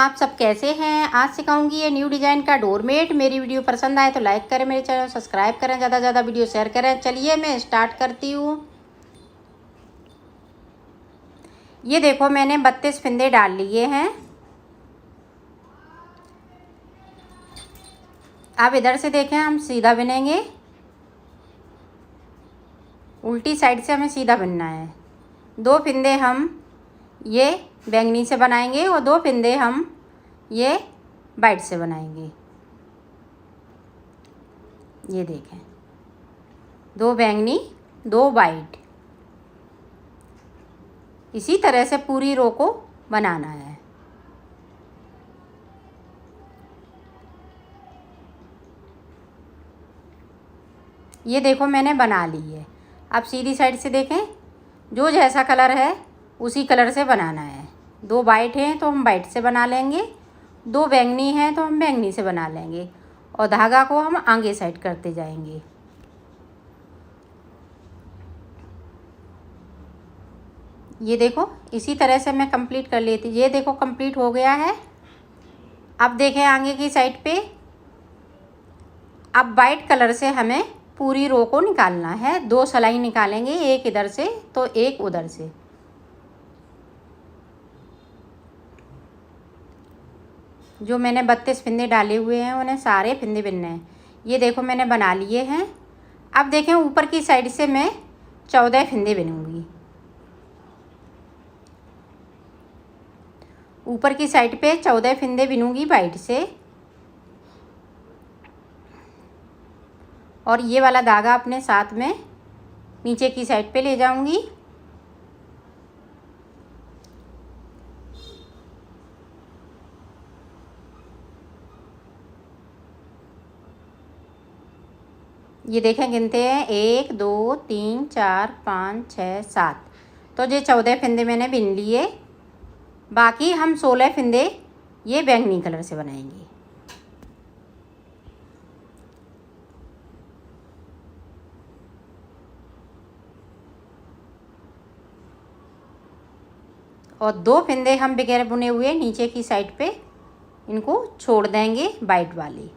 आप सब कैसे हैं। आज सिखाऊंगी ये न्यू डिज़ाइन का डोरमेट। मेरी वीडियो पसंद आए तो लाइक करें, मेरे चैनल सब्सक्राइब करें, ज़्यादा से ज़्यादा वीडियो शेयर करें। चलिए मैं स्टार्ट करती हूँ। ये देखो मैंने 32 फंदे डाल लिए हैं। अब इधर से देखें, हम सीधा बिनेंगे। उल्टी साइड से हमें सीधा बिनना है। 2 फंदे हम ये बैंगनी से बनाएंगे और 2 फंदे हम ये वाइट से बनाएंगे। ये देखें, 2 बैंगनी 2 वाइट। इसी तरह से पूरी रो को बनाना है। ये देखो मैंने बना ली है। अब सीधी साइड से देखें, जो जैसा कलर है उसी कलर से बनाना है। 2 वाइट हैं तो हम वाइट से बना लेंगे, 2 बैंगनी हैं तो हम बैंगनी से बना लेंगे और धागा को हम आगे साइड करते जाएंगे। ये देखो इसी तरह से मैं कंप्लीट कर लेती। ये देखो कंप्लीट हो गया है। अब देखें आगे की साइड पे, अब वाइट कलर से हमें पूरी रो को निकालना है। 2 सिलाई निकालेंगे, एक इधर से तो एक उधर से। जो मैंने 32 फंदे डाले हुए हैं उन्हें सारे फंदे बिनने हैं। ये देखो मैंने बना लिए हैं। अब देखें ऊपर की साइड से मैं 14 फंदे बिनूंगी। ऊपर की साइड पे 14 फंदे बिनूंगी वाइट से। और ये वाला धागा अपने साथ में नीचे की साइड पे ले जाऊंगी। ये देखें गिनते हैं 1 2 3 4 5 6 7। तो ये 14 फंदे मैंने बिन लिए। बाकी हम 16 फंदे ये बैंगनी कलर से बनाएंगे। और 2 फंदे हम बगैर बुने हुए नीचे की साइड पे इनको छोड़ देंगे वाइट वाले।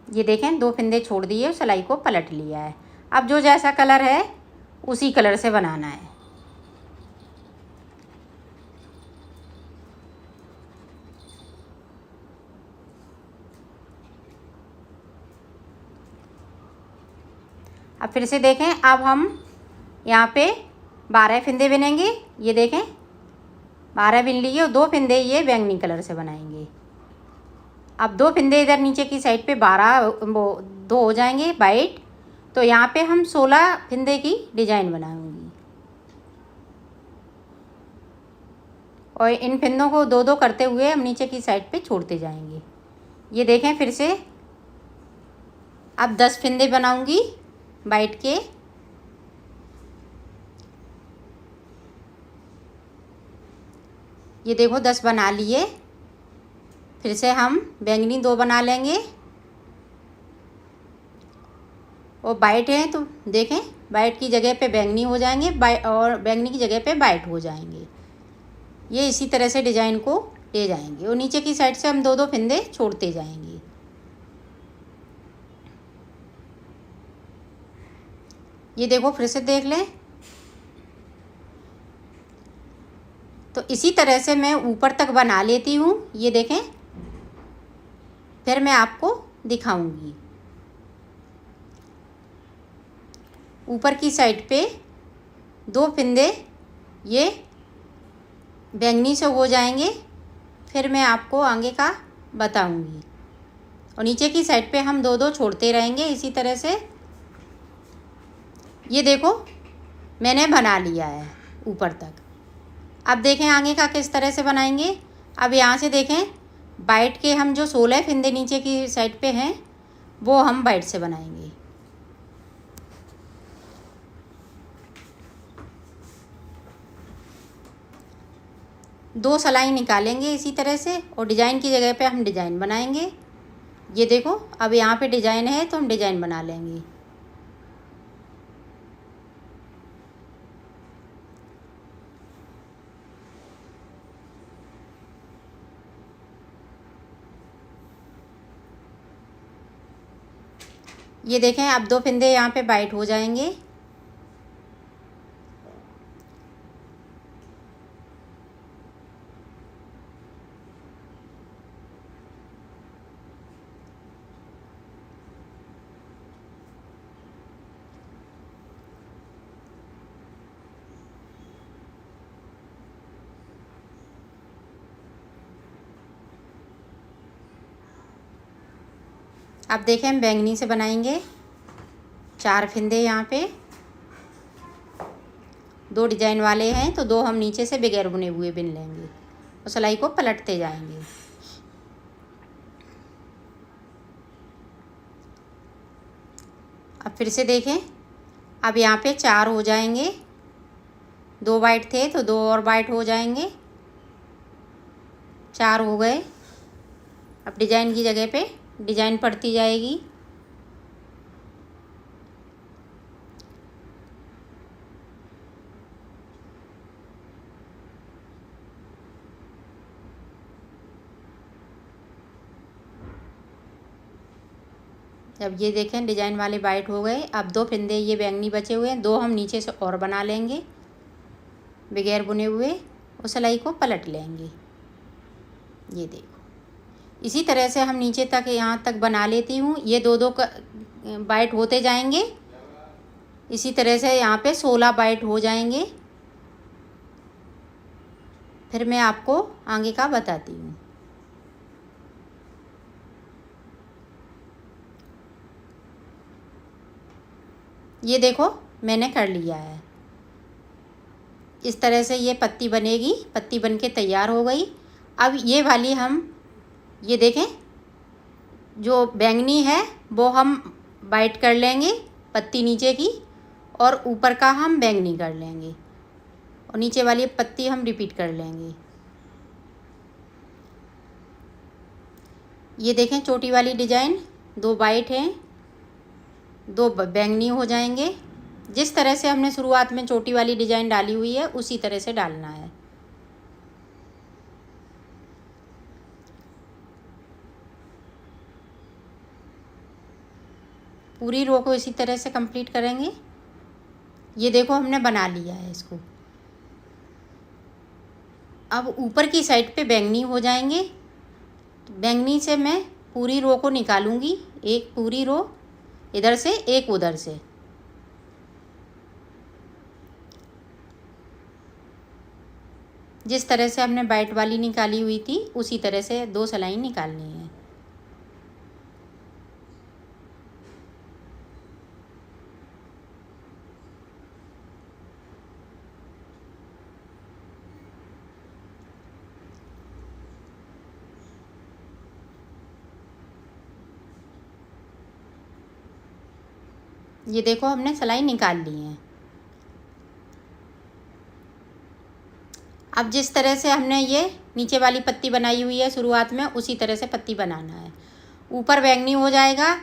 ये देखें 2 फंदे छोड़ दिए, सिलाई को पलट लिया है। अब जो जैसा कलर है उसी कलर से बनाना है। अब फिर से देखें, अब हम यहाँ पे 12 फंदे बिनेंगे। ये देखें 12 बिन लिए और 2 फंदे ये बैंगनी कलर से बनाएंगे। अब 2 फंदे इधर नीचे की साइड पे 12 वो 2 हो जाएंगे वाइट। तो यहाँ पे हम 16 फंदे की डिजाइन बनाऊंगी। और इन फंदों को 2-2 करते हुए हम नीचे की साइड पे छोड़ते जाएंगे। ये देखें फिर से अब 10 फंदे बनाऊंगी वाइट के। ये देखो 10 बना लिए। फिर से हम बैंगनी 2 बना लेंगे और वाइट है तो देखें वाइट की जगह पे बैंगनी हो जाएंगे और बैंगनी की जगह पे वाइट हो जाएंगे। ये इसी तरह से डिजाइन को ले जाएंगे और नीचे की साइड से हम 2-2 फंदे छोड़ते जाएंगे। ये देखो फिर से देख लें। तो इसी तरह से मैं ऊपर तक बना लेती हूँ। ये देखें, फिर मैं आपको दिखाऊंगी। ऊपर की साइड पे 2 फंदे ये बैंगनी से हो जाएंगे, फिर मैं आपको आगे का बताऊंगी। और नीचे की साइड पे हम 2-2 छोड़ते रहेंगे इसी तरह से। ये देखो मैंने बना लिया है ऊपर तक। अब देखें आगे का किस तरह से बनाएंगे। अब यहाँ से देखें वाइट के हम जो 16 फंदे नीचे की साइड पे हैं वो हम वाइट से बनाएंगे। दो सिलाई निकालेंगे इसी तरह से और डिजाइन की जगह पे हम डिजाइन बनाएंगे। ये देखो अब यहाँ पे डिजाइन है तो हम डिजाइन बना लेंगे। ये देखें अब 2 फिंदे यहाँ पे वाइट हो जाएंगे। अब देखें हम बैंगनी से बनाएंगे। 4 फिंदे यहाँ पे, 2 डिजाइन वाले हैं तो 2 हम नीचे से बगैर बुने हुए बिन लेंगे और सिलाई को पलटते जाएंगे। अब फिर से देखें, अब यहाँ पे 4 हो जाएंगे। 2 वाइट थे तो 2 और वाइट हो जाएंगे, 4 हो गए। अब डिजाइन की जगह पे डिजाइन पड़ती जाएगी। अब ये देखें डिजाइन वाले वाइट हो गए। अब 2 फिंदे ये बैंगनी बचे हुए हैं, 2 हम नीचे से और बना लेंगे बगैर बुने हुए और सिलाई को पलट लेंगे। ये देखो इसी तरह से हम नीचे तक यहाँ तक बना लेती हूँ। ये 2 बाइट होते जाएंगे। इसी तरह से यहाँ पे 16 बाइट हो जाएंगे। फिर मैं आपको आगे का बताती हूँ। ये देखो मैंने कर लिया है। इस तरह से ये पत्ती बनेगी, पत्ती बन के तैयार हो गई। अब ये वाली हम ये देखें जो बैंगनी है वो हम वाइट कर लेंगे पत्ती नीचे की, और ऊपर का हम बैंगनी कर लेंगे और नीचे वाली पत्ती हम रिपीट कर लेंगे। ये देखें चोटी वाली डिजाइन 2 वाइट हैं, 2 बैंगनी हो जाएंगे। जिस तरह से हमने शुरुआत में चोटी वाली डिजाइन डाली हुई है उसी तरह से डालना है। पूरी रो को इसी तरह से कंप्लीट करेंगे। ये देखो हमने बना लिया है इसको। अब ऊपर की साइड पे बैंगनी हो जाएंगे। तो बैंगनी से मैं पूरी रो को निकालूंगी, एक पूरी रो इधर से एक उधर से। जिस तरह से हमने वाइट वाली निकाली हुई थी उसी तरह से 2 सिलाई निकालनी है। ये देखो हमने सिलाई निकाल ली है। अब जिस तरह से हमने ये नीचे वाली पत्ती बनाई हुई है शुरुआत में उसी तरह से पत्ती बनाना है। ऊपर बैंगनी हो जाएगा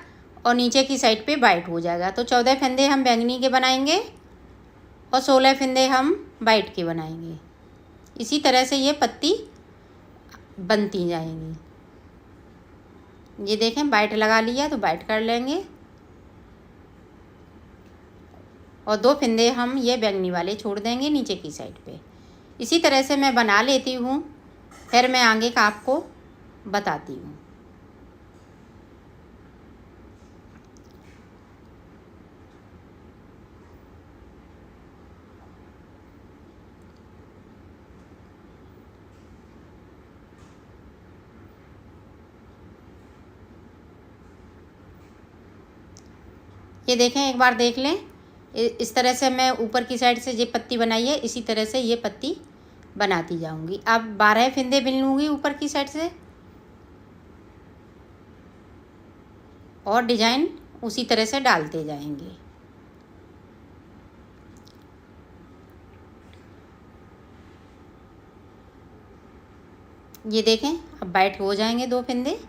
और नीचे की साइड पे वाइट हो जाएगा। तो 14 फंदे हम बैंगनी के बनाएंगे और 16 फंदे हम वाइट के बनाएंगे। इसी तरह से ये पत्ती बनती जाएंगी। ये देखें वाइट लगा लिया तो वाइट कर लेंगे और 2 फंदे हम ये बैंगनी वाले छोड़ देंगे नीचे की साइड पे। इसी तरह से मैं बना लेती हूँ, फिर मैं आगे का आपको बताती हूँ। ये देखें एक बार देख लें। इस तरह से मैं ऊपर की साइड से ये पत्ती बनाई है, इसी तरह से ये पत्ती बनाती जाऊंगी। अब 12 फंदे बिन लूँगी ऊपर की साइड से और डिजाइन उसी तरह से डालते जाएंगे। ये देखें अब वाइट हो जाएंगे 2 फंदे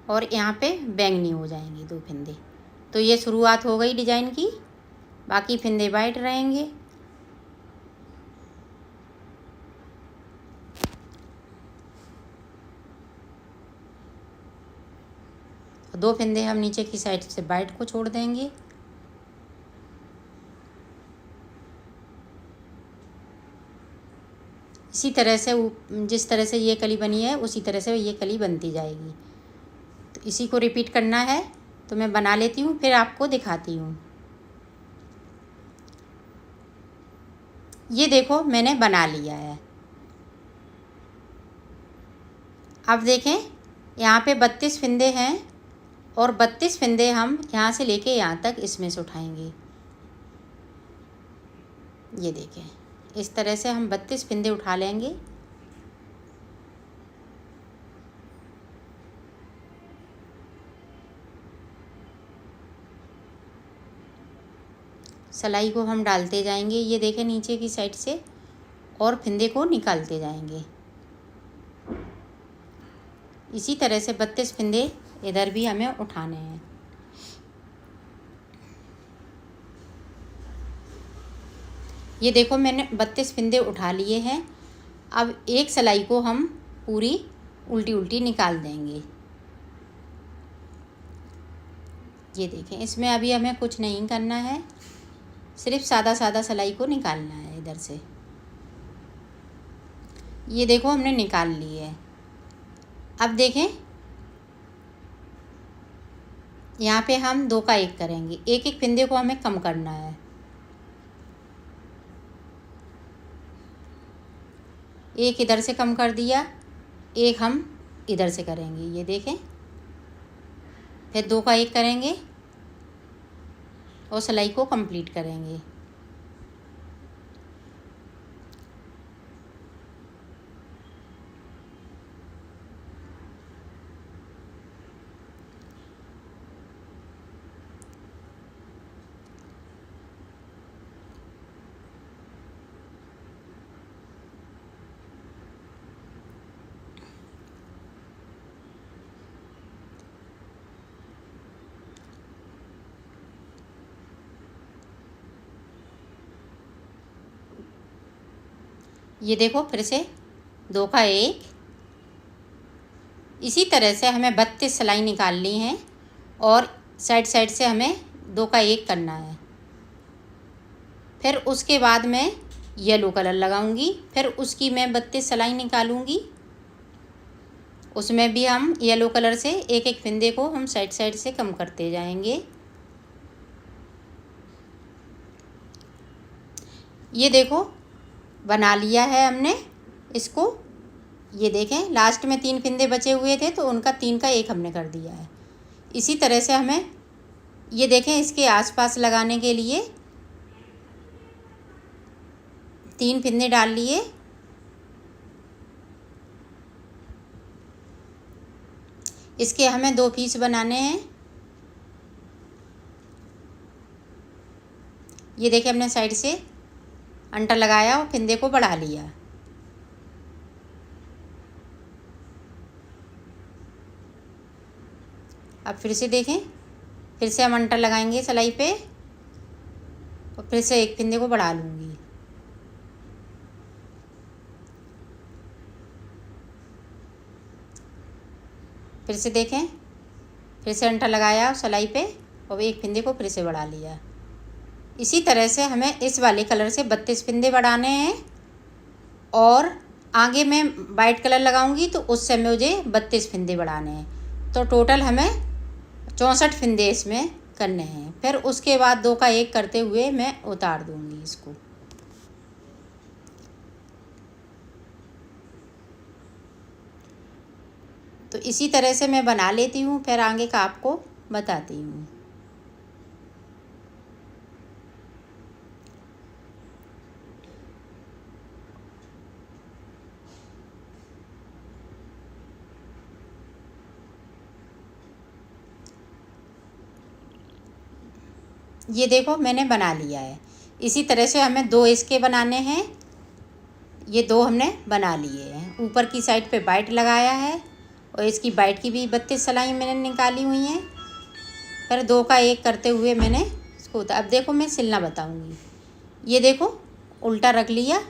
और यहाँ पे बैंगनी हो जाएंगे 2 फंदे। तो ये शुरुआत हो गई डिजाइन की, बाकी फंदे वाइट रहेंगे। 2 फंदे हम नीचे की साइड से वाइट को छोड़ देंगे। इसी तरह से जिस तरह से ये कली बनी है उसी तरह से ये कली बनती जाएगी। तो इसी को रिपीट करना है। तो मैं बना लेती हूँ, फिर आपको दिखाती हूँ। ये देखो मैंने बना लिया है। अब देखें यहाँ पे 32 फंदे हैं और 32 फंदे हम यहाँ से लेके यहाँ तक इसमें से उठाएंगे। ये देखें इस तरह से हम 32 फंदे उठा लेंगे। सिलाई को हम डालते जाएंगे, ये देखें नीचे की साइड से, और फंदे को निकालते जाएंगे। इसी तरह से 32 फंदे इधर भी हमें उठाने हैं। ये देखो मैंने 32 फंदे उठा लिए हैं। अब एक सिलाई को हम पूरी उल्टी उल्टी निकाल देंगे। ये देखें इसमें अभी हमें कुछ नहीं करना है, सिर्फ सादा सादा सिलाई को निकालना है इधर से। ये देखो हमने निकाल ली है। अब देखें यहाँ पे हम 2 का 1 करेंगे। एक एक फंदे को हमें कम करना है। एक इधर से कम कर दिया, एक हम इधर से करेंगे। ये देखें, फिर 2 का 1 करेंगे और सिलाई को कंप्लीट करेंगे। ये देखो फिर से 2 का 1। इसी तरह से हमें 32 सिलाई निकालनी है और साइड साइड से हमें 2 का 1 करना है। फिर उसके बाद मैं येलो कलर लगाऊंगी, फिर उसकी मैं 32 सिलाई निकालूंगी। उसमें भी हम येलो कलर से एक एक फंदे को हम साइड साइड से कम करते जाएंगे। ये देखो बना लिया है हमने इसको। ये देखें लास्ट में 3 फंदे बचे हुए थे तो उनका 3 का 1 हमने कर दिया है। इसी तरह से हमें ये देखें इसके आसपास लगाने के लिए 3 फंदे डाल लिए। इसके हमें 2 पीस बनाने हैं। ये देखें हमने साइड से अंटा लगाया और फंदे को बढ़ा लिया। अब फिर से देखें, फिर से हम अंटा लगाएंगे सिलाई पे और फिर से एक फंदे को बढ़ा लूँगी। फिर से देखें, फिर से अंटा लगाया सिलाई पे और एक फंदे को फिर से बढ़ा लिया। इसी तरह से हमें इस वाले कलर से 32 फंदे बढ़ाने हैं और आगे मैं वाइट कलर लगाऊंगी तो उससे मुझे 32 फंदे बढ़ाने हैं। तो टोटल हमें 64 फंदे इसमें करने हैं। फिर उसके बाद 2 का 1 करते हुए मैं उतार दूंगी इसको। तो इसी तरह से मैं बना लेती हूँ, फिर आगे का आपको बताती हूँ। ये देखो मैंने बना लिया है। इसी तरह से हमें 2 इसके बनाने हैं। ये 2 हमने बना लिए हैं। ऊपर की साइड पे वाइट लगाया है और इसकी वाइट की भी 32 सिलाई मैंने निकाली हुई हैं। फिर 2 का 1 करते हुए मैंने इसको अब देखो मैं सिलना बताऊंगी। ये देखो उल्टा रख लिया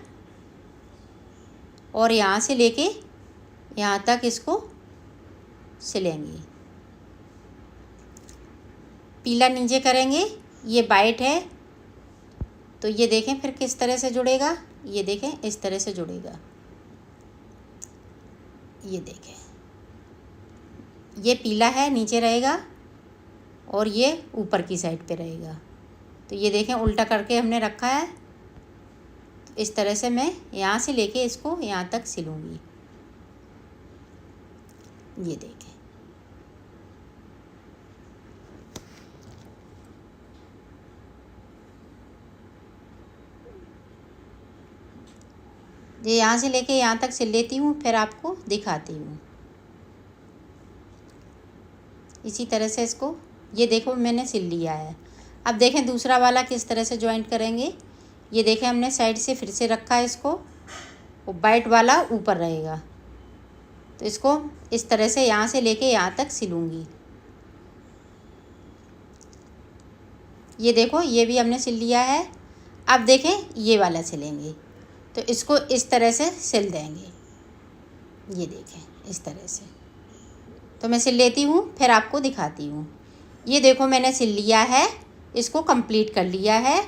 और यहाँ से लेके यहाँ तक इसको सिलेंगे। पीला नीचे करेंगे, ये वाइट है, तो ये देखें फिर किस तरह से जुड़ेगा। ये देखें इस तरह से जुड़ेगा। ये देखें ये पीला है नीचे रहेगा और ये ऊपर की साइड पे रहेगा। तो ये देखें उल्टा करके हमने रखा है। तो इस तरह से मैं यहाँ से लेके इसको यहाँ तक सिलूँगी। ये देखें ये यहाँ से लेके यहाँ तक सिल लेती हूँ, फिर आपको दिखाती हूँ। इसी तरह से इसको ये देखो मैंने सिल लिया है। अब देखें दूसरा वाला किस तरह से जॉइंट करेंगे। ये देखें हमने साइड से फिर से रखा है इसको, वो वाइट वाला ऊपर रहेगा। तो इसको इस तरह से यहाँ से लेके यहाँ तक सिलूँगी। ये देखो ये भी हमने सिल लिया है। अब देखें ये वाला सिलेंगे, तो इसको इस तरह से सिल देंगे। ये देखें इस तरह से। तो मैं सिल लेती हूँ फिर आपको दिखाती हूँ। ये देखो मैंने सिल लिया है, इसको कंप्लीट कर लिया है।